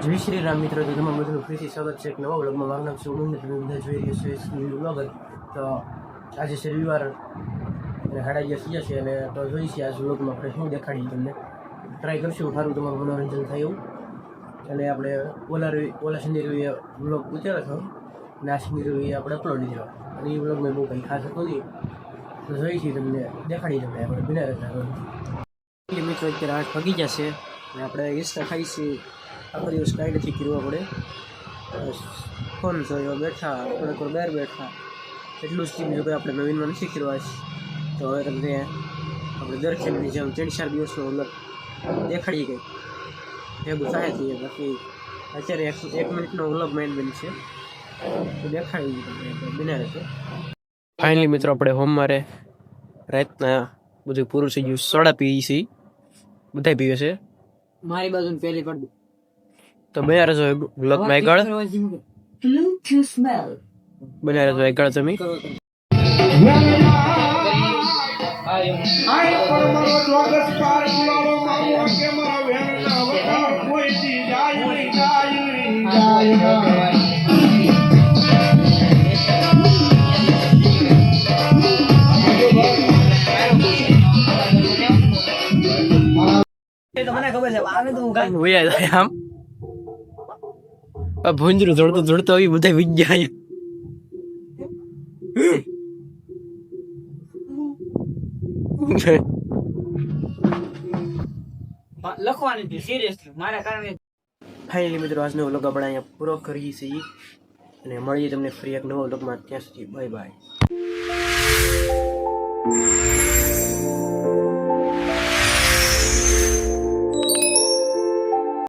જય શ્રી રામ મિત્રો, તો તમારું બધું ફરીથી સ્વાગત છે એક નવા વ્લોગમાં. મારું નામ છે ઉમંગ, તમે બધા જોઈ રહ્યા છો એસબી વ્લોગર. તો આજે છે રવિવાર અને 11:30 થયા છે અને તો જોઈ છે આ વ્લોગમાં આપણે શું દેખાડીએ તમને. ટ્રાય કરશું સારું તમારું મનોરંજન થાય એવું. અને આપણે ઓલા શનિ રવિએ વ્લોગ ઉતાર્યો હતો અને આ શનિ રવિએ આપણે અપલોડ કર્યો અને એ વ્લોગમાં બહુ કંઈ ખાસ હતું નહીં. તો જોઈ છીએ તમને દેખાડી તમને આપણે બિના રહેતા મિત્રો. અત્યારે 8 વાગી જશે અને આપણે ઇન્સ્ટા ખાઈશું. આખો દિવસ કાંઈ નથી કર્યું આપણે, ફોન જોયો બેઠા, થોડીક વાર બહાર બેઠા, એટલું જ બીજું કંઈ આપણે નવીનમાં નથી કરવા. તો હવે તમને આપણે દર ખેલની જેમ 3-4 દિવસનો વ્લોગ દેખાડી ગઈ ભેગું થાય છે. બાકી અત્યારે 1 મિનિટનો વ્લોગ મેઇન બનશે તો દેખાડી તમને બિના રહેશે. ફાઇનલી મિત્રો આપણે હોમ મારે રાતના બધું પૂરું થઈ ગયું. સોડા પીવી છે, બધા પીવે છે. મારી બાજુ પહેલી પડ તો બને રહેજો બ્લોગમાં આગળ, બને રહેજો આગળ તમે. મને ખબર છે આવે તો હું કાંઈ વયા જાય આમ ભૂંજરું જોડતો જોડતો આવી બધા વિજ્ઞા લખવાની હતી સિરિયસલી મારા કારણે. ફાઇનલી મિત્રો આજનો વ્લોગ આપણે અહીંયા પૂરો કરીએ છીએ અને મળીએ તમને ફરી એક નવો વ્લોગમાં. ત્યાં સુધી બાય બાય.